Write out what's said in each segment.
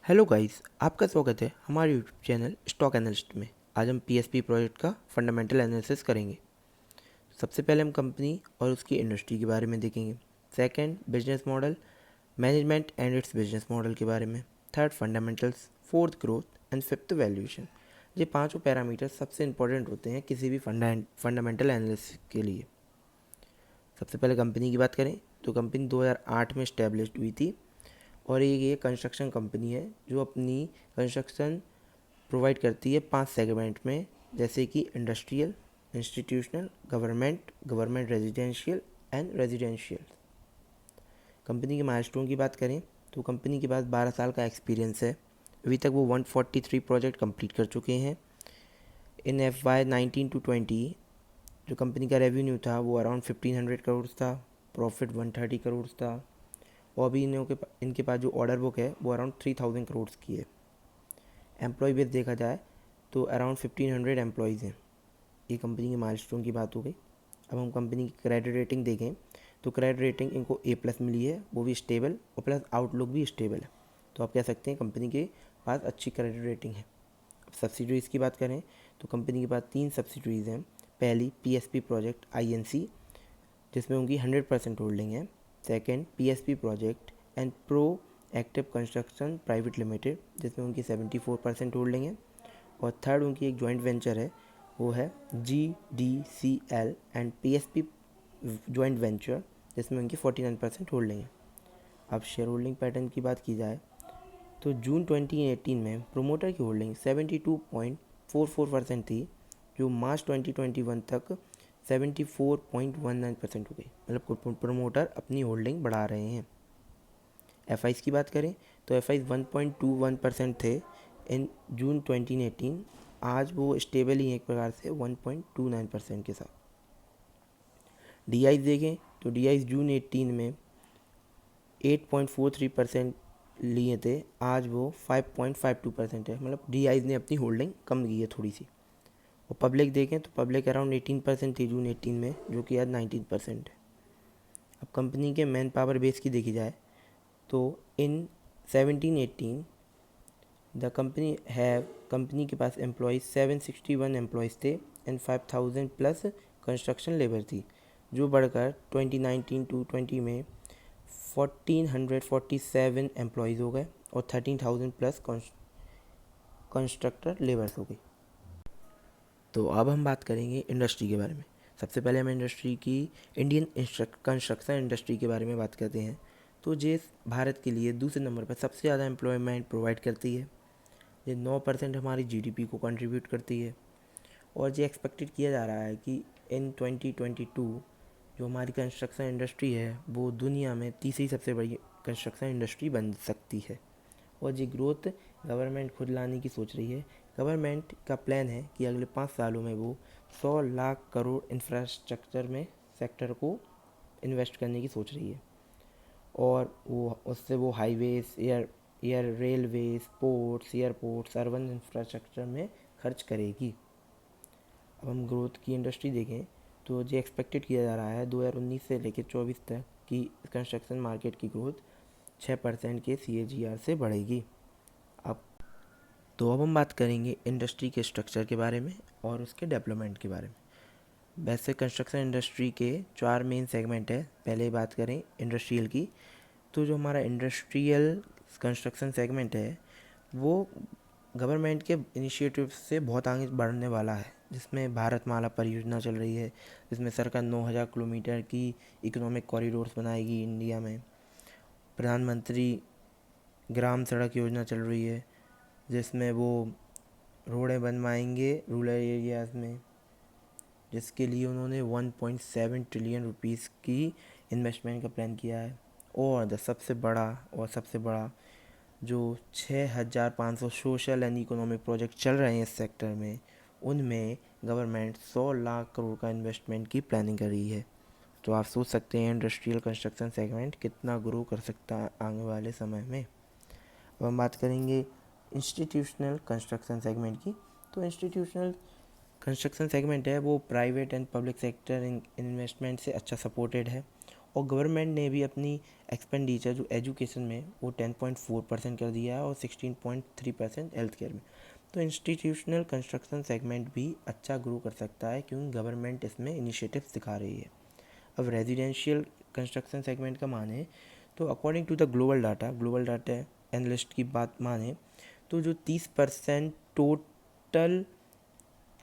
Hello guys, आपका स्वागत है हमारे यूट्यूब चैनल स्टॉक एनालिस्ट में। आज हम पीएसपी प्रोजेक्ट का फंडामेंटल एनालिसिस करेंगे। सबसे पहले हम कंपनी और उसकी इंडस्ट्री के बारे में देखेंगे। Second, business model, management and it's business model के बारे में। Third, fundamentals. Fourth, growth. And fifth, valuation. ये पांचों पैरामीटर सबसे इंपॉर्टेंट होते हैं किसी भी फंडामेंटल एनालिसिस के लिए। सबसे पहले कंपनी की बात करें तो कंपनी 2008 में इस्टेब्लिश्ड हुई थी और ये कंस्ट्रक्शन कंपनी है जो अपनी कंस्ट्रक्शन प्रोवाइड करती है 5 सेगमेंट में, जैसे कि industrial, institutional, government residential and residential. Company के माइलस्टोन की बात करें तो कंपनी के पास 12 साल का एक्सपीरियंस है। अभी तक वो 143 प्रोजेक्ट कंप्लीट कर चुके हैं। इन FY 19 to 20 जो कंपनी का रेवेन्यू था वो अराउंड 1500 करोड़ था, प्रॉफिट 130 करोड़ था और अभी इनके पास जो ऑर्डर बुक है वो अराउंड 3000 करोड़ की है। एम्प्लॉय बेस देखा जाए तो अराउंड 1500 एम्प्लॉयज़ हैं। ये कंपनी के माइलस्टोन की बात हो गई। अब हम कंपनी की क्रेडिट रेटिंग देखें तो क्रेडिट रेटिंग इनको A+ मिली है, वो भी स्टेबल, और प्लस आउटलुक भी स्टेबल है। तो आप कह सकते हैं कंपनी के पास अच्छी क्रेडिट रेटिंग है। अब सब्सिडरीज़ की बात करें तो कंपनी के पास 3 सब्सिडरीज़ हैं। पहली PSP प्रोजेक्ट INC, जिसमें उनकी 100% होल्डिंग है। Second, PSP project and pro active construction private limited, जिसमें उनकी 74% होल्डिंग है। और थर्ड, उनकी एक जॉइंट वेंचर है, वो है GDCL and PSP joint venture, जिसमें उनकी 49% होल्डिंग है। अब शेयर होल्डिंग पैटर्न की बात की जाए तो जून 2018 में प्रोमोटर की होल्डिंग 72.44% थी, जो मार्च 2021 तक 74.19% हो गई। मतलब प्रोमोटर अपनी होल्डिंग बढ़ा रहे हैं। FIs की बात करें तो FIs 1.21% थे इन जून 2018। आज वो स्टेबल ही एक प्रकार से 1.29% के साथ। DIs देखें तो DIs जून 18 में 8.43% लिए थे, आज वो 5.52% है। मतलब DIs ने अपनी होल्डिंग कम की है थोड़ी सी। और पब्लिक देखें तो पब्लिक अराउंड 18% थी जून 18 में, जो कि आज 19% है। अब कंपनी के मैन पावर बेस की देखी जाए तो इन 17-18 द कंपनी के पास एम्प्लॉयज़ 761 एम्प्लॉयज़ थे एंड 5000 प्लस कंस्ट्रक्शन लेबर थी, जो बढ़कर 2019 to 20 में 1447 एम्प्लॉयज़ हो गए और 13,000 प्लस कंस्ट्रक्टर लेबर्स हो गई। तो अब हम बात करेंगे इंडस्ट्री के बारे में। सबसे पहले हम इंडस्ट्री की इंडियन कंस्ट्रक्शन इंडस्ट्री के बारे में बात करते हैं। तो ये भारत के लिए दूसरे नंबर पर सबसे ज़्यादा एम्प्लॉयमेंट प्रोवाइड करती है। ये 9% हमारी GDP को कंट्रीब्यूट करती है और ये एक्सपेक्टेड किया जा रहा है कि इन 2022 जो हमारी कंस्ट्रक्शन इंडस्ट्री है वो दुनिया में तीसरी सबसे बड़ी कंस्ट्रक्शन इंडस्ट्री बन सकती है। और ये ग्रोथ गवर्नमेंट खुद लाने की सोच रही है। गवर्नमेंट का प्लान है कि अगले 5 सालों में वो 100 लाख करोड़ इंफ्रास्ट्रक्चर में सेक्टर को इन्वेस्ट करने की सोच रही है। और वो उससे वो highways, railways, ports, airports, urban infrastructure में खर्च करेगी। अब हम ग्रोथ की इंडस्ट्री देखें तो ये एक्सपेक्टेड किया जा रहा है 2019 से लेकर 24 तक की कंस्ट्रक्शन मार्केट की ग्रोथ 6% के CAGR से बढ़ेगी। अब हम बात करेंगे इंडस्ट्री के स्ट्रक्चर के बारे में और उसके डेवलपमेंट के बारे में। वैसे कंस्ट्रक्शन इंडस्ट्री के 4 मेन सेगमेंट है। पहले बात करें इंडस्ट्रियल की तो जो हमारा इंडस्ट्रियल कंस्ट्रक्शन सेगमेंट है वो गवर्नमेंट के इनिशिएटिव से बहुत आगे बढ़ने वाला है, जिसमें भारतमाला परियोजना चल रही है, जिसमें सरकार 9000 किलोमीटर की इकोनॉमिक कॉरिडोर्स बनाएगी इंडिया में। प्रधानमंत्री ग्राम सड़क योजना चल रही है, जिसमें वो रोडें बनवाएंगे रूरल एरियाज़ में, जिसके लिए उन्होंने 1.7 ट्रिलियन रुपीस की इन्वेस्टमेंट का प्लान किया है। और सबसे बड़ा जो 6500 सोशल एंड इकोनॉमिक प्रोजेक्ट चल रहे हैं इस सेक्टर में, उनमें गवर्नमेंट 100 लाख करोड़ का इन्वेस्टमेंट की प्लानिंग कर रही है। तो आप सोच सकते हैं इंडस्ट्रियल कंस्ट्रक्शन सेगमेंट कितना ग्रो कर सकता है आने वाले समय में। अब हम बात करेंगे इंस्टीट्यूशनल कंस्ट्रक्शन सेगमेंट की। तो इंस्टीट्यूशनल कंस्ट्रक्शन सेगमेंट है वो private and public sector investment से अच्छा सपोर्टेड है और गवर्नमेंट ने भी अपनी एक्सपेंडिचर जो एजुकेशन में वो 10.4% कर दिया है और 16.3% हेल्थ केयर में। तो इंस्टीट्यूशनल कंस्ट्रक्शन सेगमेंट भी अच्छा ग्रो कर सकता है क्योंकि गवर्नमेंट इसमें इनिशिएटिव्स दिखा रही है। अब रेजिडेंशियल कंस्ट्रक्शन सेगमेंट का माने तो according to the global data analyst की बात माने तो जो 30% टोटल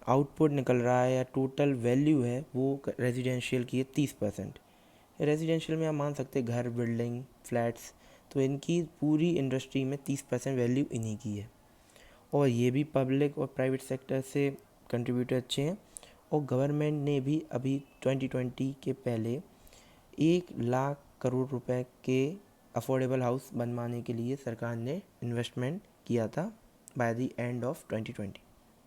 आउटपुट निकल रहा है या टोटल वैल्यू है वो रेजिडेंशियल की है 30%। रेजिडेंशियल में आप मान सकते हैं घर, बिल्डिंग, फ्लैट्स, तो इनकी पूरी इंडस्ट्री में 30% वैल्यू इन्हीं की है। और ये भी पब्लिक और प्राइवेट सेक्टर से कंट्रीब्यूटर अच्छे हैं। और गवर्नमेंट ने भी अभी 2020 के पहले 1 लाख करोड़ रुपए के अफोर्डेबल हाउस बनवाने के लिए सरकार ने इन्वेस्टमेंट किया था बाय द एंड ऑफ 2020।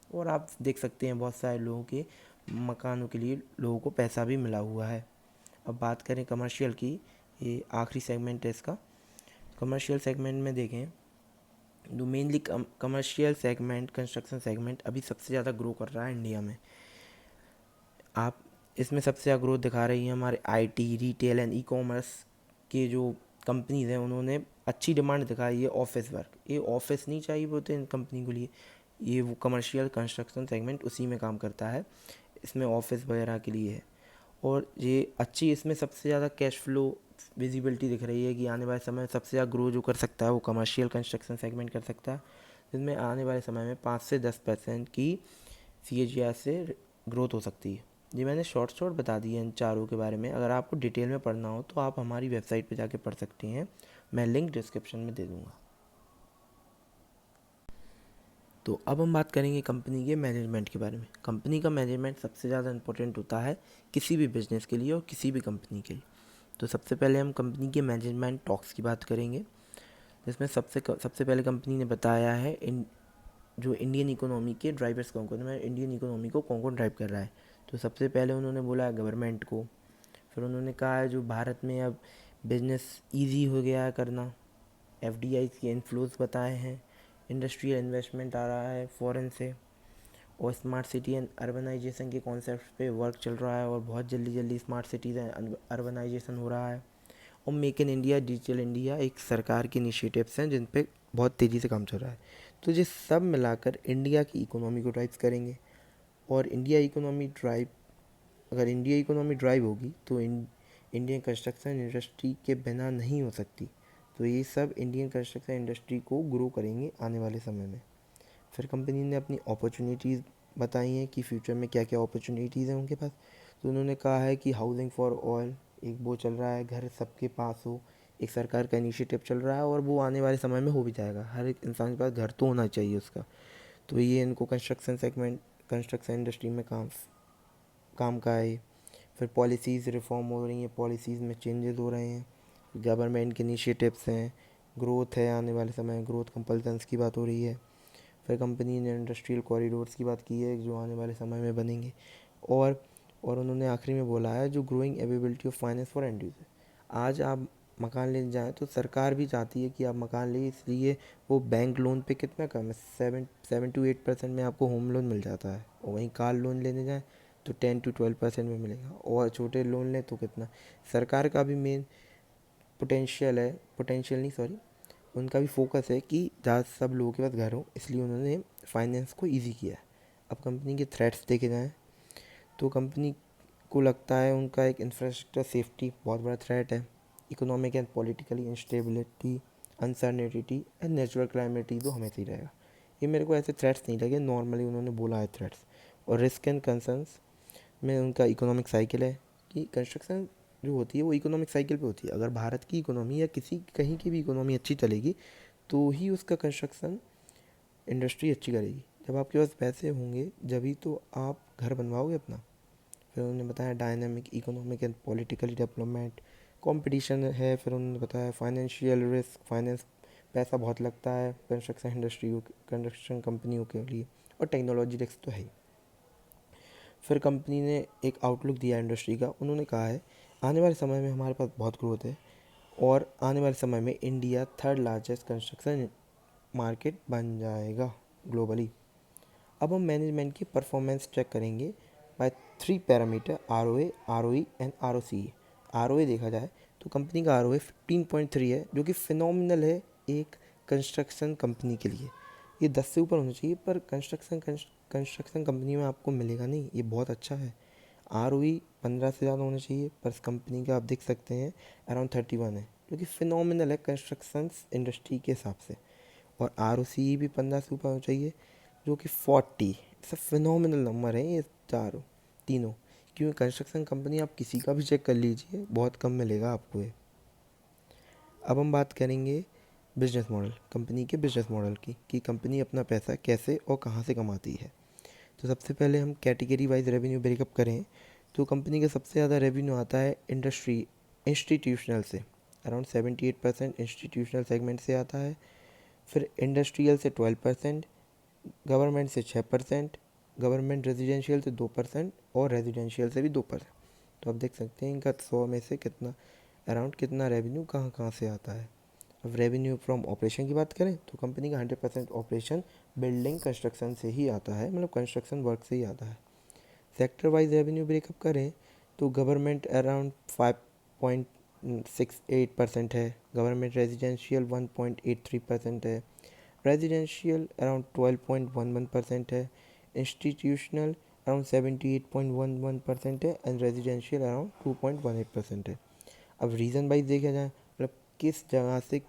और आप देख सकते हैं बहुत सारे लोगों के मकानों के लिए लोगों को पैसा भी मिला हुआ है। अब बात करें कमर्शियल की, ये आखिरी सेगमेंट है इसका। कमर्शियल सेगमेंट में देखें जो mainly commercial segment, construction segment अभी सबसे ज़्यादा ग्रो कर रहा है इंडिया में। आप इसमें सबसे ज़्यादा ग्रोथ दिखा रही हैं हमारे IT, retail and e commerce के जो कंपनीज हैं, उन्होंने अच्छी डिमांड दिखाई है ऑफिस वर्क। ये ऑफिस नहीं चाहिए होते इन कंपनी के लिए, ये वो कमर्शियल कंस्ट्रक्शन सेगमेंट उसी में काम करता है, इसमें ऑफिस वगैरह के लिए है। और ये अच्छी इसमें सबसे ज़्यादा कैश फ्लो विजिबिलिटी दिख रही है कि आने वाले समय में सबसे ज़्यादा ग्रो जो कर सकता है वो कमर्शियल कंस्ट्रक्शन सेगमेंट कर सकता है, जिसमें आने वाले समय में 5 से 10% की CAGR से ग्रोथ हो सकती है। जी मैंने शॉर्ट बता दिए इन चारों के बारे में। अगर आपको डिटेल में पढ़ना हो तो आप हमारी वेबसाइट पे जाके पढ़ सकती हैं, मैं लिंक डिस्क्रिप्शन में दे दूँगा। तो अब हम बात करेंगे कंपनी के मैनेजमेंट के बारे में। कंपनी का मैनेजमेंट सबसे ज़्यादा इम्पोर्टेंट होता है किसी भी बिजनेस के लिए और किसी भी कंपनी के लिए। तो सबसे पहले हम कंपनी के मैनेजमेंट टॉक्स की बात करेंगे, जिसमें सबसे पहले कंपनी ने बताया है जो इंडियन इकोनॉमी के ड्राइवर्स कौन कौन है, इंडियन इकोनॉमी को कौन कौन ड्राइव कर रहा है। तो सबसे पहले उन्होंने बोला है गवर्नमेंट को। फिर उन्होंने कहा है जो भारत में अब बिजनेस ईजी हो गया है करना, FDI के इन्फ्लोज बताए हैं, इंडस्ट्रियल इन्वेस्टमेंट आ रहा है फॉरेन से, और स्मार्ट सिटी एंड अर्बनाइजेशन के कॉन्सेप्ट पे वर्क चल रहा है और बहुत जल्दी जल्दी स्मार्ट सिटीज़ एंड अर्बनाइजेशन हो रहा है। और make in India, digital India एक सरकार के इनिशिएटिव्स हैं जिन पे बहुत तेज़ी से काम चल रहा है। तो ये सब मिलाकर इंडिया की इकोनॉमी को ड्राइव करेंगे। और अगर इंडिया इकोनॉमी ड्राइव होगी तो इंडियन कंस्ट्रक्शन इंडस्ट्री के बिना नहीं हो सकती। तो ये सब इंडियन कंस्ट्रक्शन इंडस्ट्री को ग्रो करेंगे आने वाले समय में। फिर कंपनी ने अपनी अपॉर्चुनिटीज़ बताई हैं कि फ्यूचर में क्या क्या अपॉर्चुनिटीज़ हैं उनके पास। तो उन्होंने कहा है कि हाउसिंग फॉर ऑल एक वो चल रहा है, घर सबके पास हो, एक सरकार का इनिशिएटिव चल रहा है और वो आने वाले समय में हो भी जाएगा। हर एक इंसान के पास घर तो होना चाहिए उसका। तो ये इनको कंस्ट्रक्शन इंडस्ट्री में काम का है। फिर पॉलिसीज़ रिफॉर्म हो रही हैं, पॉलिसीज़ में चेंजेस हो रहे हैं, गवर्नमेंट के इनिशिएटिव्स हैं, ग्रोथ है आने वाले समय में, ग्रोथ कंपल्सन्स की बात हो रही है। फिर कंपनी ने इंडस्ट्रियल कॉरिडोर्स की बात की है जो आने वाले समय में बनेंगे। और उन्होंने आखिरी में बोला है जो growing availability of finance for and user. आज आप मकान लेने जाएँ तो सरकार भी चाहती है कि आप मकान लें, इसलिए वो बैंक लोन पे कितना कम है, 7 to 8% में आपको होम लोन मिल जाता है। और वहीं कार लोन लेने जाएँ तो 10 to 12% में मिलेगा। और छोटे लोन लें तो कितना। सरकार का भी मेन पोटेंशियल नहीं सॉरी उनका भी फोकस है कि ज़्यादा सब लोगों के पास घर हो, इसलिए उन्होंने फाइनेंस को इजी किया है। अब कंपनी के थ्रेट्स देखे जाएँ तो कंपनी को लगता है उनका एक इंफ्रास्ट्रक्चर सेफ्टी बहुत बड़ा थ्रेट है। Economic and politically instability, uncertainty and natural climate तो हमेशा ही रहेगा। ये मेरे को ऐसे थ्रेट्स नहीं लगे, नॉर्मली उन्होंने बोला है थ्रेट्स। और रिस्क एंड कंसर्न्स में उनका इकोनॉमिक साइकिल है कि कंस्ट्रक्शन जो होती है वो इकोनॉमिक साइकिल पे होती है। अगर भारत की इकोनॉमी या किसी कहीं की भी इकोनॉमी अच्छी चलेगी तो ही उसका कंस्ट्रक्शन इंडस्ट्री अच्छी करेगी। जब आपके पास पैसे होंगे जभी तो आप घर बनवाओगे अपना। फिर उन्होंने बताया dynamic economic and politically development, competition है। फिर उन्होंने बताया फाइनेंशियल रिस्क, पैसा बहुत लगता है कंस्ट्रक्शन कंपनियों के लिए, और टेक्नोलॉजी रिस्क तो है ही। फिर कंपनी ने एक आउटलुक दिया इंडस्ट्री का। उन्होंने कहा है आने वाले समय में हमारे पास बहुत ग्रोथ है और आने वाले समय में India third largest construction market बन जाएगा ग्लोबली। अब हम मैनेजमेंट की परफॉर्मेंस चेक करेंगे by 3 parameter, ROA, ROE and ROCE। ROA देखा जाए तो कंपनी का ROA 15.3 है, जो कि फिनोमिनल है एक कंस्ट्रक्शन कंपनी के लिए। ये 10 से ऊपर होना चाहिए, पर कंस्ट्रक्शन कंपनी में आपको मिलेगा नहीं, ये बहुत अच्छा है। ROE 15 से ज़्यादा होना चाहिए, पर इस कंपनी का आप देख सकते हैं अराउंड 31 है, जो कि फिनोमिनल है कंस्ट्रक्शन इंडस्ट्री के हिसाब से। और ROCE भी 15 से ऊपर होना चाहिए, जो कि 40। इट्स अ फिनोमिनल नंबर है ये तीनों। क्योंकि कंस्ट्रक्शन कंपनी आप किसी का भी चेक कर लीजिए, बहुत कम मिलेगा आपको ये। अब हम बात करेंगे बिजनेस मॉडल, कंपनी के बिजनेस मॉडल की, कि कंपनी अपना पैसा कैसे और कहाँ से कमाती है। तो सबसे पहले हम कैटेगरी वाइज रेवेन्यू ब्रेकअप करें तो कंपनी का सबसे ज़्यादा रेवेन्यू आता है इंस्टीट्यूशनल से, अराउंड 78% इंस्टीट्यूशनल सेगमेंट से आता है। फिर इंडस्ट्रियल से 12%, गवर्नमेंट से 6%, गवर्नमेंट रेजिडेंशियल से 2% और रेजिडेंशियल से भी 2%। तो आप देख सकते हैं इनका 100 में से कितना अराउंड कितना रेवेन्यू कहाँ कहाँ से आता है। अब रेवेन्यू फ्रॉम ऑपरेशन की बात करें तो कंपनी का 100% ऑपरेशन बिल्डिंग कंस्ट्रक्शन से ही आता है, मतलब कंस्ट्रक्शन वर्क से ही आता है। सेक्टर वाइज रेवेन्यू ब्रेकअप करें तो गवर्नमेंट अराउंड 5.68% है, गवर्नमेंट रेजिडेंशियल 1.83% है, रेजिडेंशियल अराउंड 12.11% है, इंस्टीट्यूशनल अराउंड 78.11% है एंड रेजिडेंशियल अराउंड 2.18% है। अब रीज़न वाइज देखा जाए, मतलब किस जगह से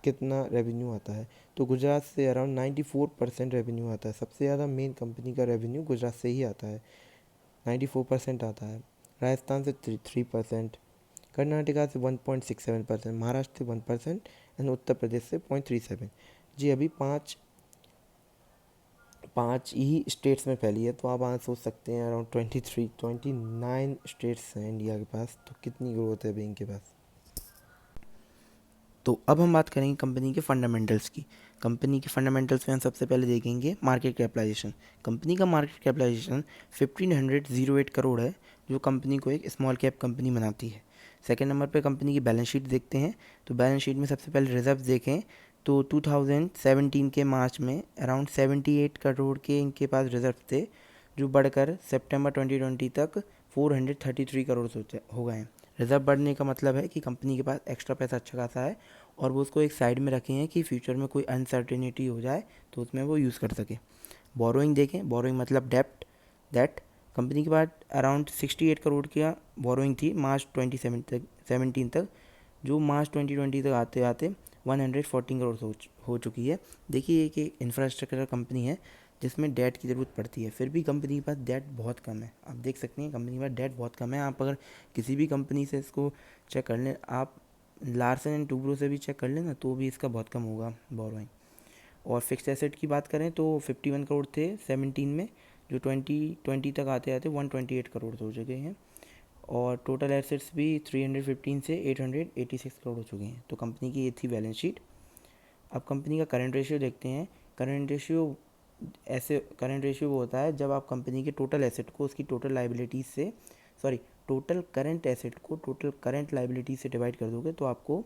कितना रेवेन्यू आता है, तो गुजरात से अराउंड 94% रेवेन्यू आता है। सबसे ज़्यादा मेन कंपनी का रेवेन्यू गुजरात से ही आता है, 94% आता है। राजस्थान से 3%, कर्नाटका से 1.67%, महाराष्ट्र से 1% एंड उत्तर प्रदेश से 0.37। जी अभी पाँच ही स्टेट्स में फैली है, तो आप आज सोच सकते हैं अराउंड 29 स्टेट्स हैं इंडिया के पास, तो कितनी ग्रोथ है अभी इनके पास। तो अब हम बात करेंगे कंपनी के फंडामेंटल्स की। कंपनी के फंडामेंटल्स में हम सबसे पहले देखेंगे मार्केट कैपिटलाइजेशन। कंपनी का मार्केट कैपिटलाइजेशन 1508 करोड़ है, जो कंपनी को एक स्मॉल कैप कंपनी बनाती है। सेकेंड नंबर पे कंपनी की बैलेंस शीट देखते हैं, तो बैलेंस शीट में सबसे पहले रिजर्व देखें तो 2017 के मार्च में अराउंड 78 करोड़ के इनके पास रिजर्व थे, जो बढ़कर सितंबर 2020 तक 433 करोड़ हो गए हैं। रिजर्व बढ़ने का मतलब है कि कंपनी के पास एक्स्ट्रा पैसा अच्छा खासा है और वो उसको एक साइड में रखे हैं कि फ्यूचर में कोई अनसर्टेनिटी हो जाए तो उसमें वो यूज़ कर सके। बोरोइंग देखें, बोरोइंग मतलब दैट कंपनी के पास अराउंड 68 करोड़ की बोरोइंग थी मार्च 2017 तक, जो मार्च 2020 तक आते आते 114 करोड़ हो चुकी है। देखिए एक इंफ्रास्ट्रक्चर कंपनी है जिसमें डेट की ज़रूरत पड़ती है, फिर भी कंपनी के पास डेट बहुत कम है। आप देख सकते हैं कंपनी के पास डेट बहुत कम है। आप अगर किसी भी कंपनी से इसको चेक कर लें, आप लार्सन एंड टूब्रो से भी चेक कर लें ना, तो भी इसका बहुत कम होगा बोरोइंग। और फिक्स्ड एसेट की बात करें तो 51 करोड़ थे 17 में, जो 2020 तक आते आते 128 करोड़ हो चुके हैं। और टोटल एसेट्स भी 315 से 886 करोड़ हो चुके हैं। तो कंपनी की ये थी बैलेंस शीट। अब कंपनी का करंट रेशियो देखते हैं। करंट रेशियो वो होता है जब आप कंपनी के टोटल एसेट को उसकी टोटल लाइबिलिटीज से टोटल करंट एसेट को टोटल करंट लाइबिलिटी से डिवाइड कर दोगे तो आपको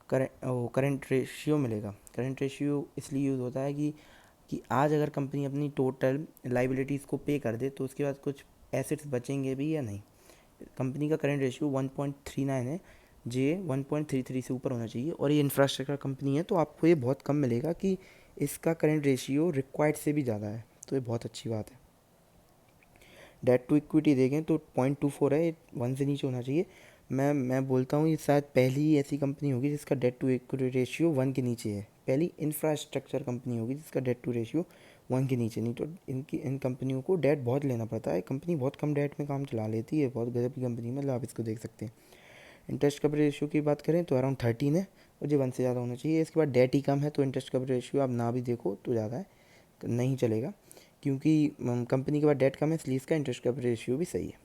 करंट रेशियो मिलेगा। करंट रेशियो इसलिए यूज़ होता है कि आज अगर कंपनी अपनी टोटल लाइबिलिटीज़ को पे कर दे तो उसके बाद कुछ एसेट्स बचेंगे भी या नहीं। कंपनी का करंट रेशियो 1.39 है, जे 1.33 से ऊपर होना चाहिए। और ये इंफ्रास्ट्रक्चर कंपनी है तो आपको ये बहुत कम मिलेगा कि इसका करंट रेशियो रिक्वायर्ड से भी ज़्यादा है, तो ये बहुत अच्छी बात है। डेट टू इक्विटी देखें तो 0.24 है, 1 से नीचे होना चाहिए। मैं बोलता हूँ ये शायद पहली ही ऐसी कंपनी होगी जिसका डेट टू इक्विटी रेशियो 1 के नीचे है। पहली इंफ्रास्ट्रक्चर कंपनी होगी जिसका डेट टू रेशियो 1 के नीचे, नहीं तो इन कंपनियों को डेट बहुत लेना पड़ता है। कंपनी बहुत कम डेट में काम चला लेती है, बहुत गजब की कंपनी में, मतलब आप इसको देख सकते हैं। इंटरेस्ट कवरेज रेशियो की बात करें तो अराउंड 13 है, मुझे 1 से ज़्यादा होना चाहिए। इसके बाद डेट ही कम है तो इंटरेस्ट कवरेज रेशियो आप ना भी देखो तो ज़्यादा है, नहीं चलेगा, क्योंकि कंपनी के बाद डेट कम है इसलिए इसका इंटरेस्ट कवरेज रेशियो भी सही है।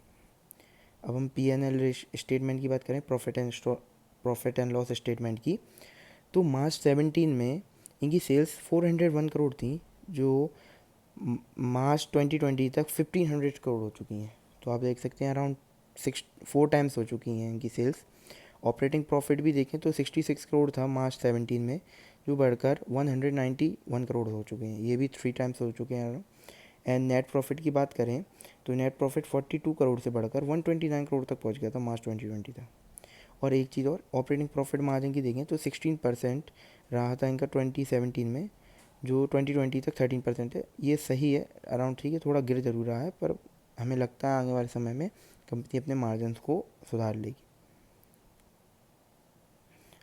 अब हम P&L स्टेटमेंट की बात करें, प्रॉफिट एंड लॉस स्टेटमेंट की, तो मार्च 17 में इनकी सेल्स 401 करोड़ थी, जो मार्च 2020 तक 1500 करोड़ हो चुकी हैं। तो आप देख सकते हैं अराउंड 4 टाइम्स हो चुकी हैं इनकी सेल्स। ऑपरेटिंग प्रॉफिट भी देखें तो 66 करोड़ था मार्च 17 में, जो बढ़कर 191 करोड़ हो चुके हैं, ये भी 3 टाइम्स हो चुके हैं। एंड नेट प्रॉफिट की बात करें तो नेट प्रॉफिट 42 करोड़ से बढ़कर 129 करोड़ तक पहुंच गया था मार्च 2020 तक। और एक चीज़ और, ऑपरेटिंग प्रॉफिट मार्जिन की देखें तो 16% रहा था इनका 2017 में, जो 2020 तक 13% है। ये सही है, अराउंड ठीक है, थोड़ा गिर जरूर रहा है, पर हमें लगता है आने वाले समय में कंपनी अपने मार्जिन को सुधार लेगी।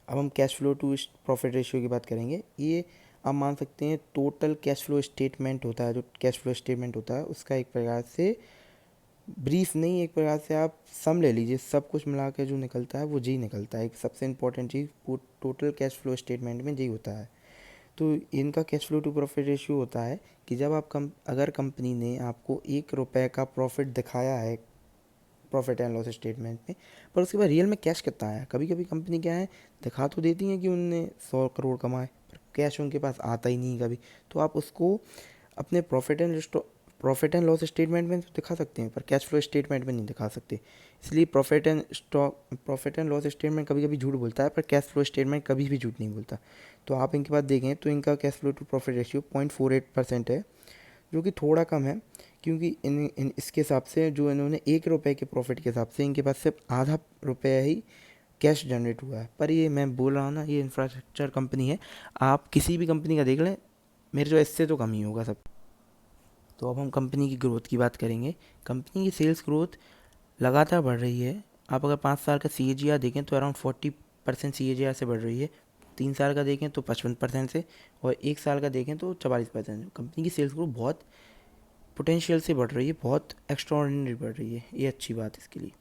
अब हम cash flow to profit ratio की बात करेंगे। ये आप मान सकते हैं टोटल कैश फ्लो स्टेटमेंट होता है, जो कैश फ्लो स्टेटमेंट होता है उसका एक प्रकार से ब्रीफ नहीं, एक प्रकार से आप सम ले लीजिए, सब कुछ मिला के जो निकलता है वो जी निकलता है। एक सबसे इम्पोर्टेंट चीज़ टोटल कैश फ्लो स्टेटमेंट में जी होता है। तो इनका cash flow to profit ratio होता है कि जब आप अगर कंपनी ने आपको 1 रुपये का प्रॉफिट दिखाया है प्रॉफिट एंड लॉस स्टेटमेंट में, पर उसके बाद रियल में कैश कितना आया। कभी कभी कंपनी क्या है, दिखा तो देती है कि उनने 100 करोड़ कमाए, पर कैश उनके पास आता ही नहीं कभी। तो आप उसको अपने प्रॉफिट एंड लॉस स्टेटमेंट में तो दिखा सकते हैं, पर कैश फ्लो स्टेटमेंट में नहीं दिखा सकते। इसलिए प्रॉफिट एंड लॉस स्टेटमेंट कभी कभी झूठ बोलता है, पर कैश फ्लो स्टेटमेंट कभी भी झूठ नहीं बोलता। तो आप इनके बाद देखें तो इनका cash flow to profit ratio 0.48% है, जो कि थोड़ा कम है, क्योंकि इसके हिसाब से जो इन्होंने 1 रुपये के प्रॉफिट के हिसाब से इनके पास सिर्फ आधा रुपया ही कैश जनरेट हुआ है। पर ये मैं बोल रहा हूँ ना, ये इंफ्रास्ट्रक्चर कंपनी है, आप किसी भी कंपनी का देख लें, मेरे जो इससे तो कम ही होगा सब। तो अब हम कंपनी की ग्रोथ की बात करेंगे। कंपनी की सेल्स ग्रोथ लगातार बढ़ रही है। आप अगर 5 साल का CAGR देखें तो अराउंड 40% CAGR से बढ़ रही है, 3 साल का देखें तो 55% से, और 1 साल का देखें तो 44%। कंपनी की सेल्स ग्रोथ बहुत पोटेंशियल से बढ़ रही है, बहुत एक्स्ट्राऑर्डिनरी बढ़ रही है, ये अच्छी बात है इसके लिए।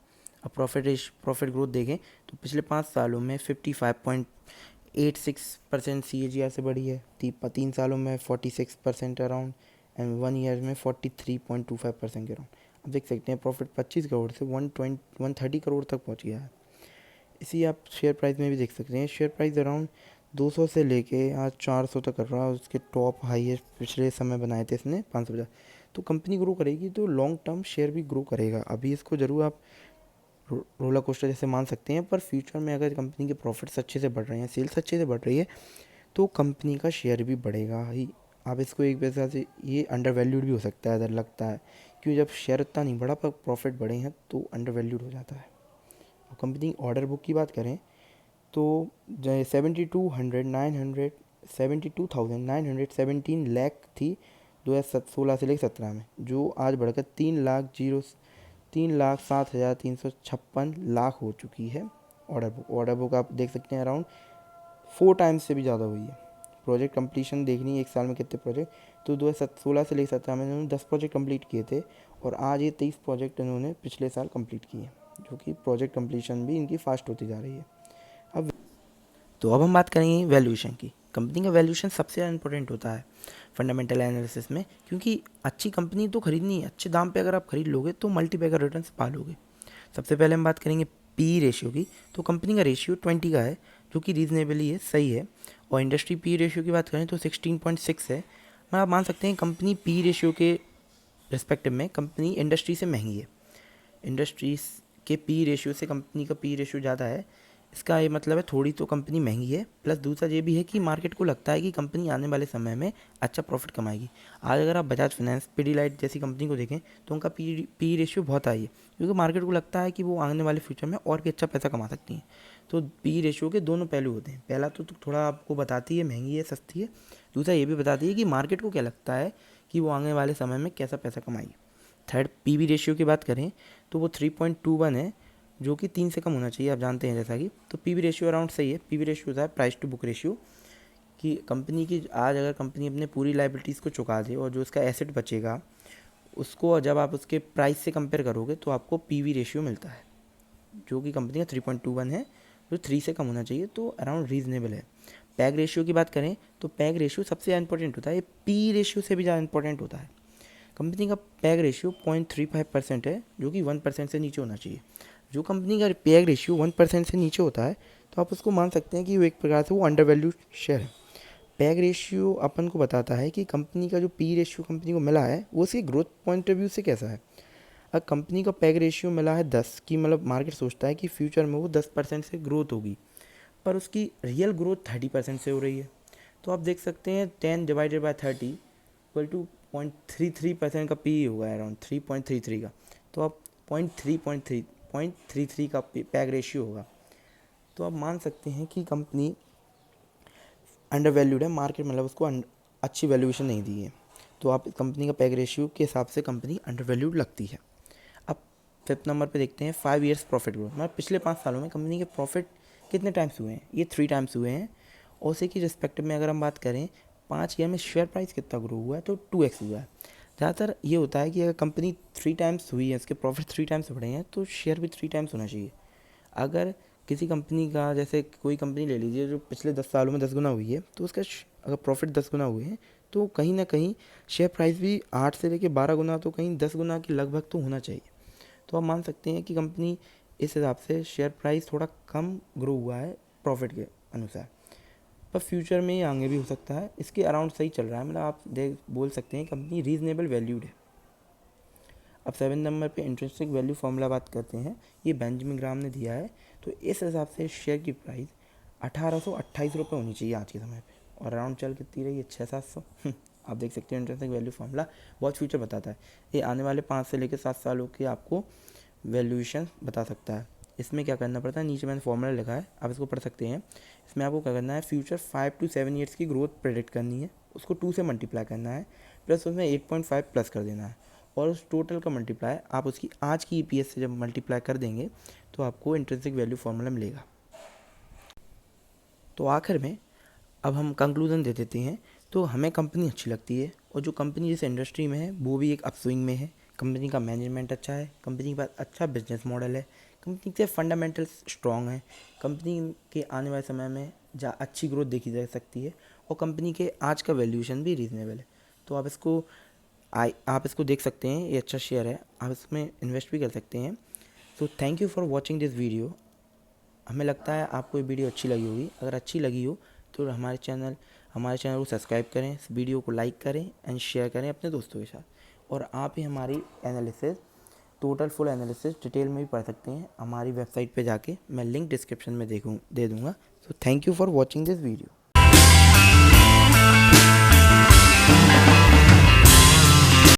अब प्रॉफिट ग्रोथ देखें तो पिछले 5 सालों में 55.86% CAGR से बढ़ी है, 3 सालों में 46% अराउंड, एंड 1 ईयर में 43.25% के अराउंड। अब देख सकते हैं प्रॉफिट 25 करोड़ से 130 करोड़ तक पहुंच गया है। इसी आप शेयर प्राइस में भी देख सकते हैं, शेयर प्राइस अराउंड 200 से लेके आज 400 तक कर रहा है। उसके टॉप हाईएस्ट पिछले समय बनाए थे इसने 550। तो कंपनी ग्रो करेगी तो लॉन्ग टर्म शेयर भी ग्रो करेगा। अभी इसको ज़रूर आप रोलर कोस्टर जैसे मान सकते हैं, पर फ्यूचर में अगर कंपनी के प्रॉफिट्स अच्छे से बढ़ रहे हैं, सेल्स अच्छे से बढ़ रही है, तो कंपनी का शेयर भी बढ़ेगा ही। आप इसको एक वजह से ये अंडर वैल्यूड भी हो सकता है, अगर लगता है, क्योंकि जब शेयर उतना नहीं बढ़ा पर प्रॉफिट बढ़े हैं तो अंडर वैल्यूड हो जाता है। और कंपनी ऑर्डर बुक की बात करें तो 72,917 लाख थी 2016 से लेकर 17 में, जो आज बढ़कर 3,07,356 लाख हो चुकी है ऑर्डर बुक आप देख सकते हैं अराउंड 4 टाइम्स से भी ज़्यादा हुई है। प्रोजेक्ट कंप्लीशन देखनी है एक साल में कितने प्रोजेक्ट, तो 2016 से लेकर 17 में इन्होंने 10 प्रोजेक्ट कंप्लीट किए थे, और आज ये 23 प्रोजेक्ट इन्होंने पिछले साल कंप्लीट किए, जो कि प्रोजेक्ट कंप्लीशन भी इनकी फास्ट होती जा रही है। अब हम बात करेंगे वैल्यूएशन की। कंपनी का वैल्यूएशन सबसे ज़्यादा इंपॉर्टेंट होता है फंडामेंटल एनालिसिस में, क्योंकि अच्छी कंपनी तो खरीदनी है, अच्छे दाम पे अगर आप खरीद लोगे तो मल्टीपैकर रिटर्न्स पालोगे। सबसे पहले हम बात करेंगे पी रेशियो की। तो कंपनी का रेशियो 20 का है, जो कि रीजनेबली है, सही है। और इंडस्ट्री पी रेशियो की बात करें तो 16.6 है। मैं आप मान सकते हैं कंपनी पी रेशियो के रिस्पेक्टिव में कंपनी इंडस्ट्री से महंगी है। इंडस्ट्रीज के पी रेशियो से कंपनी का पी रेशियो ज़्यादा है, इसका ये मतलब है थोड़ी तो कंपनी महंगी है। प्लस दूसरा ये भी है कि मार्केट को लगता है कि कंपनी आने वाले समय में अच्छा प्रॉफिट कमाएगी। आज अगर आप बजाज फाइनेंस, पीडीलाइट जैसी कंपनी को देखें तो उनका पी रेशियो बहुत हाई है, क्योंकि मार्केट को लगता है कि वो आने वाले फ्यूचर में और भी अच्छा पैसा कमा सकती हैं। तो पी रेशियो के दोनों पहलू होते हैं। पहला तो थोड़ा आपको बताती है महंगी है, सस्ती है। दूसरा ये भी बताती है कि मार्केट को क्या लगता है कि वो आने वाले समय में कैसा पैसा कमाएगी। थर्ड, पीवी रेशियो की बात करें तो वो 3.21 है, जो कि 3 से कम होना चाहिए, आप जानते हैं जैसा कि। तो पीवी रेशियो अराउंड सही है। पीवी रेशियो होता है प्राइस टू बुक रेशियो, कि कंपनी की आज अगर कंपनी अपने पूरी लाइबिलिटीज़ को चुका दे और जो उसका एसेट बचेगा उसको जब आप उसके प्राइस से कंपेयर करोगे तो आपको पीवी रेशियो मिलता है, जो कि कंपनी का 3.21 है, जो 3 से कम होना चाहिए, तो अराउंड रीजनेबल है। पैग रेशियो की बात करें तो पैग रेशियो सबसे ज़्यादा इंपॉर्टेंट होता है, पी रेशियो से भी ज़्यादा इंपॉर्टेंट होता है। कंपनी का पैग रेशियो 0.35% है, जो कि 1% से नीचे होना चाहिए। जो कंपनी का पैग रेशियो 1% से नीचे होता है तो आप उसको मान सकते हैं कि वो एक प्रकार से वो अंडर वैल्यूड शेयर है। पैग रेशियो अपन को बताता है कि कंपनी का जो पी रेशियो कंपनी को मिला है वो उसके ग्रोथ पॉइंट ऑफ व्यू से कैसा है। अगर कंपनी का पैग रेशियो मिला है 10 की, मतलब मार्केट सोचता है कि फ्यूचर में वो 10% से ग्रोथ होगी, पर उसकी रियल ग्रोथ 30% से हो रही है। तो आप देख सकते हैं 10/30 इक्वल टू 0.33% का पी होगा, अराउंड 3.33 का। तो आप 0.33 का पैग रेशियो होगा। तो आप मान सकते हैं कि कंपनी अंडर वैल्यूड है, मार्केट मतलब उसको अच्छी वैल्यूएशन नहीं दी है, तो आप कंपनी का पैग रेशियो के हिसाब से कंपनी अंडर वैल्यूड लगती है। अब फिफ्थ नंबर पे देखते हैं 5 ईयर्स प्रॉफिट ग्रोथ, मतलब पिछले 5 सालों में कंपनी के प्रॉफिट कितने टाइम्स हुए हैं, ये 3 टाइम्स हुए हैं। और उसी की रिस्पेक्टिव में अगर हम बात करें 5 ईयर में शेयर प्राइस कितना ग्रो हुआ है, तो 2x हुआ है। ज़्यादातर ये होता है कि अगर कंपनी 3 टाइम्स हुई है, उसके प्रॉफिट 3 टाइम्स बढ़े हैं, तो शेयर भी 3 टाइम्स होना चाहिए। अगर किसी कंपनी का, जैसे कोई कंपनी ले लीजिए जो पिछले 10 सालों में 10 गुना हुई है, तो उसका अगर प्रॉफिट 10 गुना हुए हैं, तो कहीं ना कहीं शेयर प्राइस भी 8 से लेकर 12 गुना, तो कहीं 10 गुना के लगभग तो होना चाहिए। तो आप मान सकते हैं कि कंपनी इस हिसाब से शेयर प्राइस थोड़ा कम ग्रो हुआ है प्रॉफिट के अनुसार, पर फ्यूचर में ये आगे भी हो सकता है, इसके अराउंड सही चल रहा है, मतलब आप बोल सकते हैं कंपनी रीजनेबल वैल्यूड है। अब 7 नंबर पे इंट्रिंसिक वैल्यू फार्मूला बात करते हैं, ये बेंजामिन ग्राम ने दिया है। तो इस हिसाब से शेयर की प्राइस 1828 रुपये होनी चाहिए आज के समय पे, और अराउंड चल कितनी रही है, 600-700। आप देख सकते हैं इंट्रिंसिक वैल्यू फार्मूला बहुत फ्यूचर बताता है, ये आने वाले 5 से लेकर 7 सालों के आपको वैल्यूएशन बता सकता है। इसमें क्या करना पड़ता है, नीचे मैंने फॉर्मूला लिखा है, आप इसको पढ़ सकते हैं। इसमें आपको क्या करना है, फ्यूचर 5 to 7 ईयर्स की ग्रोथ प्रेडिक्ट करनी है, उसको 2 से मल्टीप्लाई करना है, प्लस उसमें 8.5 प्लस कर देना है, और उस टोटल का मल्टीप्लाई आप उसकी आज की ईपीएस से जब मल्टीप्लाई कर देंगे तो आपको इंट्रिंसिक वैल्यू फार्मूला मिलेगा। तो आखिर में अब हम कंक्लूजन दे देते हैं। तो हमें कंपनी अच्छी लगती है, और जो कंपनी जिस इंडस्ट्री में है वो भी एक अपस्विंग में है, कंपनी का मैनेजमेंट अच्छा है, कंपनी के पास अच्छा बिजनेस मॉडल है, कंपनी के फंडामेंटल्स स्ट्रॉन्ग हैं, कंपनी के आने वाले समय में अच्छी ग्रोथ देखी जा सकती है, और कंपनी के आज का वैल्यूएशन भी रीजनेबल है। तो आप इसको देख सकते हैं, ये अच्छा शेयर है, आप इसमें इन्वेस्ट भी कर सकते हैं। तो thank you for watching this video. हमें लगता है आपको ये वीडियो अच्छी लगी होगी, अगर अच्छी लगी हो तो हमारे चैनल को सब्सक्राइब करें, इस वीडियो को लाइक करें एंड शेयर करें अपने दोस्तों के साथ, और आप ही हमारी analysis, total full analysis detail में भी पढ़ सकते हैं हमारी वेबसाइट पे जाके, मैं लिंक डिस्क्रिप्शन में दे दूँगा। So thank you for watching this video.